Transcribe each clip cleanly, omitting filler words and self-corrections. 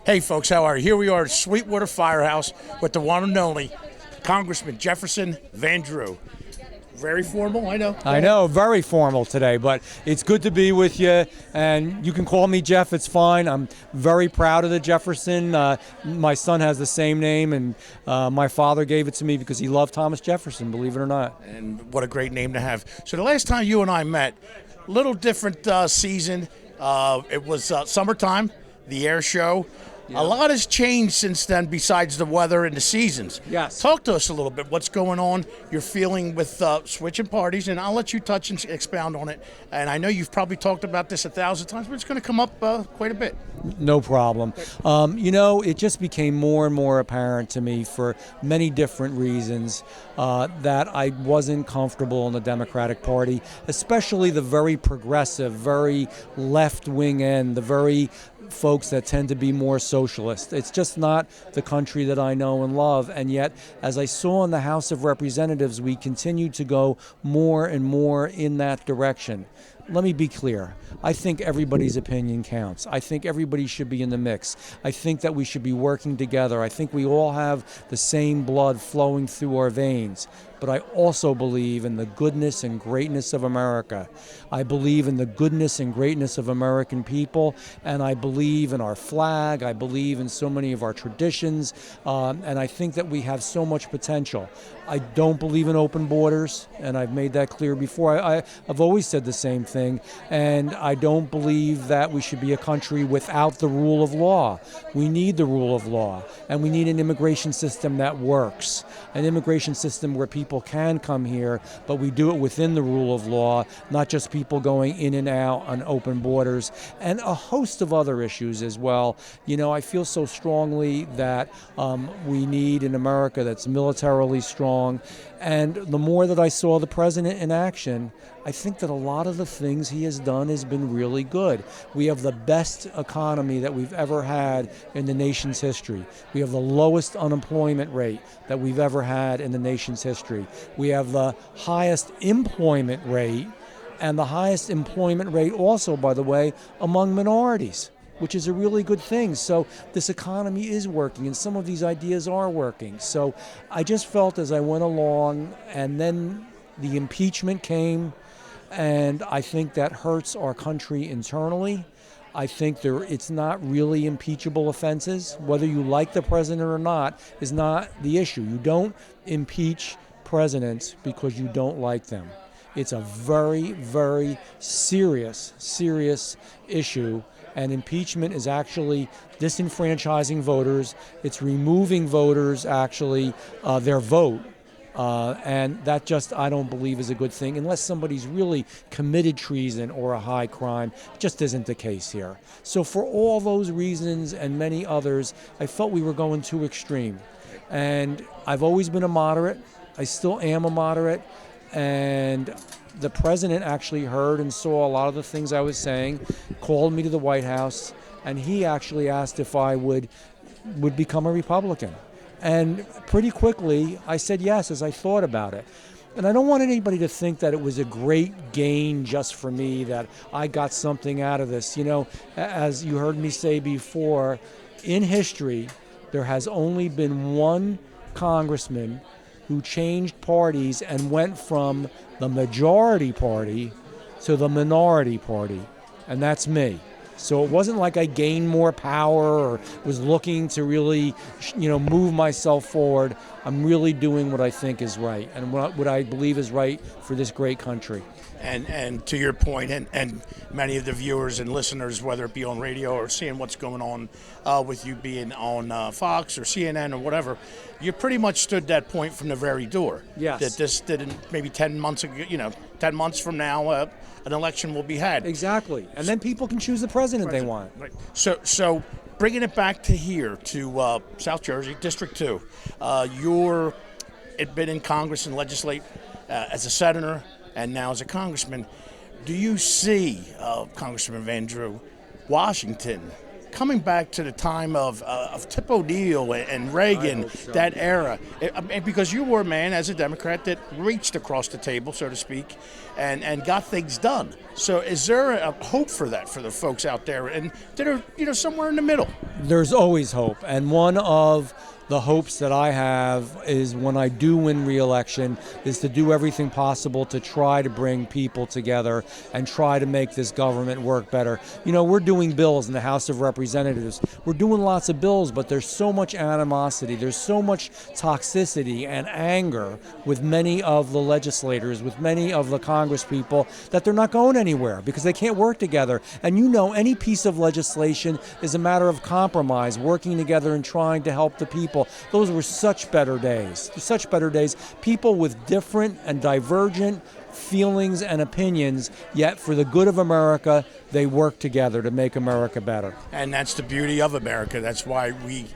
Hey folks, how are you? Here we are at Sweetwater Firehouse with the one and only Congressman Jefferson Van Drew. Very formal, I know. I know, very formal today, but it's good to be with you, and you can call me Jeff, it's fine. I'm very proud of the Jefferson. My son has the same name, and my father gave it to me because he loved Thomas Jefferson, believe it or not. And what a great name to have. So the last time you and I met, little different season. It was summertime, the air show. Yeah. A lot has changed since then besides the weather and the seasons. Yes. Talk to us a little bit. What's going on? You're feeling with switching parties, and I'll let you touch and expound on it. And I know you've probably talked about this 1,000 times, but it's going to come up quite a bit. No problem. It just became more and more apparent to me for many different reasons that I wasn't comfortable in the Democratic Party, especially the very progressive, very left-wing end, the very folks that tend to be more socialist. It's just not the country that I know and love. And yet, as I saw in the House of Representatives, we continue to go more and more in that direction. Let me be clear. I think everybody's opinion counts. I think everybody should be in the mix. I think that we should be working together. I think we all have the same blood flowing through our veins. But I also believe in the goodness and greatness of America. I believe in the goodness and greatness of American people, and I believe in our flag. I believe in so many of our traditions, and I think that we have so much potential. I don't believe in open borders, and I've made that clear before. I've always said the same thing, and I don't believe that we should be a country without the rule of law. We need the rule of law, and we need an immigration system that works, an immigration system where people can come here, but we do it within the rule of law, not just people going in and out on open borders, and a host of other issues as well. You know, I feel so strongly that we need an America that's militarily strong, and the more that I saw the president in action, I think that a lot of the things he has done has been really good. We have the best economy that we've ever had in the nation's history. We have the lowest unemployment rate that we've ever had in the nation's history. We have the highest employment rate, and the highest employment rate also, by the way, among minorities, which is a really good thing. So this economy is working, and some of these ideas are working. So I just felt as I went along, and then the impeachment came, and I think that hurts our country internally. I think it's not really impeachable offenses. Whether you like the president or not is not the issue. You don't impeach presidents because you don't like them. It's a very, very serious issue. And impeachment is actually disenfranchising voters. It's removing voters, actually, their vote. And that just, I don't believe, is a good thing. Unless somebody's really committed treason or a high crime, it just isn't the case here. So for all those reasons and many others, I felt we were going too extreme. And I've always been a moderate. I still am a moderate. And the president actually heard and saw a lot of the things I was saying, called me to the White House, and he actually asked if I would become a Republican. And pretty quickly, I said yes as I thought about it. And I don't want anybody to think that it was a great gain just for me, that I got something out of this. You know, as you heard me say before, in history, there has only been one congressman who changed parties and went from the majority party to the minority party, and that's me. So it wasn't like I gained more power or was looking to really, move myself forward. I'm really doing what I think is right and what I believe is right for this great country. And to your point, and many of the viewers and listeners, whether it be on radio or seeing what's going on with you being on Fox or CNN or whatever, you pretty much stood that point from the very door. Yes. That this didn't, maybe 10 months ago, 10 months from now, an election will be had. Exactly. And then people can choose the president they want. Right. So bringing it back to here, to South Jersey, District 2, you've been in Congress and legislate as a senator, and now as a congressman. Do you see, Congressman Van Drew, Washington coming back to the time of Tip O'Neill and Reagan, that era, because you were a man as a Democrat that reached across the table, so to speak, and got things done. So is there a hope for that for the folks out there and that are somewhere in the middle? There's always hope, and one of the hopes that I have is when I do win re-election is to do everything possible to try to bring people together and try to make this government work better. We're doing bills in the House of Representatives. We're doing lots of bills, but there's so much animosity, there's so much toxicity and anger with many of the legislators, with many of the Congress people, that they're not going anywhere because they can't work together. And any piece of legislation is a matter of compromise, working together and trying to help the people. Those were such better days, People with different and divergent feelings and opinions, yet for the good of America, they work together to make America better. And that's the beauty of America. That's why we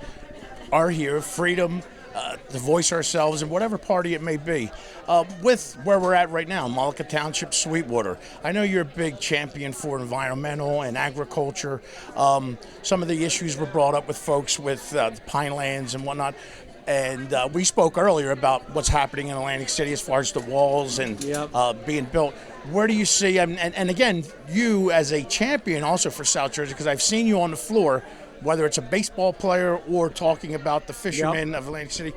are here, freedom, to voice ourselves in whatever party it may be. With where we're at right now, Mullica Township, Sweetwater. I know you're a big champion for environmental and agriculture. Some of the issues were brought up with folks with the Pinelands and whatnot. And we spoke earlier about what's happening in Atlantic City as far as the walls and being built. Where do you see, and again, you as a champion also for South Jersey, because I've seen you on the floor, whether it's a baseball player or talking about the fishermen of Atlantic City.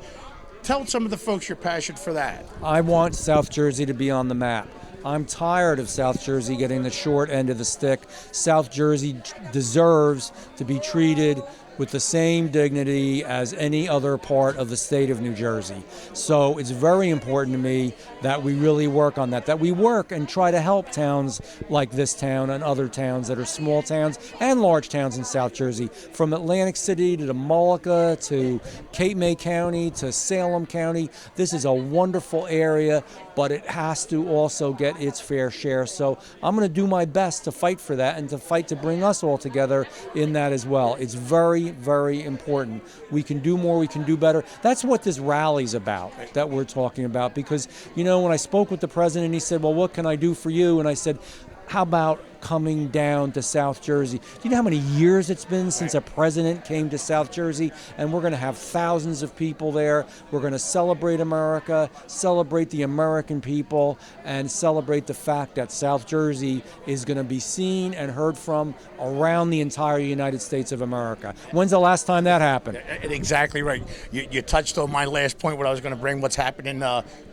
Tell some of the folks your passion for that. I want South Jersey to be on the map. I'm tired of South Jersey getting the short end of the stick. South Jersey deserves to be treated with the same dignity as any other part of the state of New Jersey. So it's very important to me that we really work on that we work and try to help towns like this town and other towns that are small towns and large towns in South Jersey, from Atlantic City to Mullica to Cape May County to Salem County. This is a wonderful area, but it has to also get its fair share. So I'm going to do my best to fight for that and to fight to bring us all together in that as well. It's very, very important. We can do more, we can do better. That's what this rally's about, that we're talking about. Because, when I spoke with the president, he said, well, what can I do for you? And I said, how about coming down to South Jersey? Do you know how many years it's been since a president came to South Jersey? And we're going to have thousands of people there. We're going to celebrate America, celebrate the American people, and celebrate the fact that South Jersey is going to be seen and heard from around the entire United States of America. When's the last time that happened? Exactly right. You touched on my last point, what I was going to bring, what's happening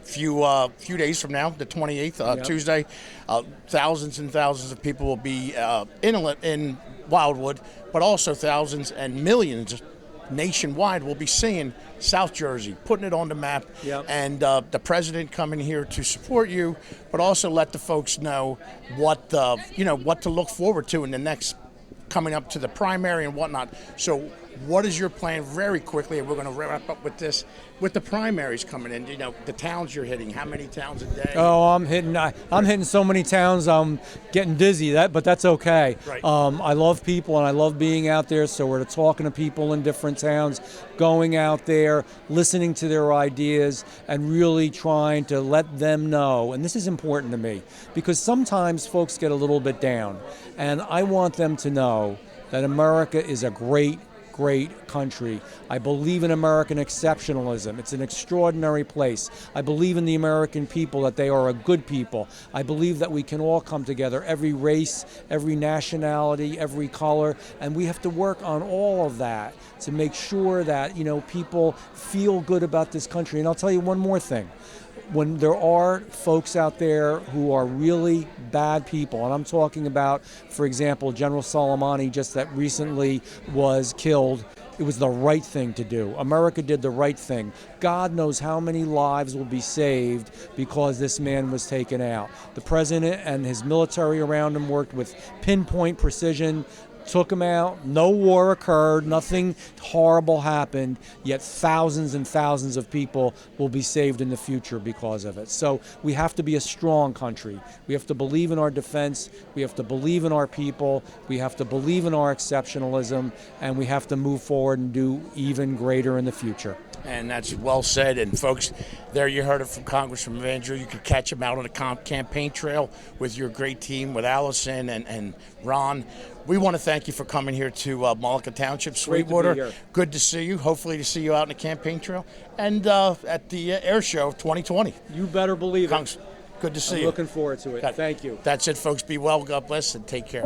few days from now, the 28th, Tuesday. Thousands and thousands of people will be in Wildwood, but also thousands and millions nationwide will be seeing South Jersey, putting it on the map, and the president coming here to support you, but also let the folks know what to look forward to in the next, coming up to the primary and whatnot. So what is your plan very quickly, and we're going to wrap up with this, with the primaries coming in, the towns you're hitting, how many towns a day? Oh, I'm hitting so many towns, I'm getting dizzy, but that's okay. Right. I love people and I love being out there, so we're talking to people in different towns, going out there, listening to their ideas, and really trying to let them know, and this is important to me, because sometimes folks get a little bit down, and I want them to know that America is a great country. I believe in American exceptionalism. It's an extraordinary place. I believe in the American people, that they are a good people. I believe that we can all come together, every race, every nationality, every color, and we have to work on all of that to make sure that, people feel good about this country. And I'll tell you one more thing. When there are folks out there who are really bad people, and I'm talking about, for example, General Soleimani, just that recently was killed, it was the right thing to do. America did the right thing. God knows how many lives will be saved because this man was taken out. The president and his military around him worked with pinpoint precision, took him out, no war occurred, nothing horrible happened, yet thousands and thousands of people will be saved in the future because of it. So we have to be a strong country. We have to believe in our defense, we have to believe in our people, we have to believe in our exceptionalism, and we have to move forward and do even greater in the future. And that's well said. And folks, there you heard it from Congressman Andrew. You could catch him out on the campaign trail with your great team, with Allison and Ron. We want to thank thank you for coming here to Mullica Township, Great to be Sweetwater. here. Good to see you. Hopefully to see you out in the campaign trail and at the air show 2020. You better believe it. Good to see I'm you. looking forward to it. Thank you. That's it, folks. Be well, God bless, and take care.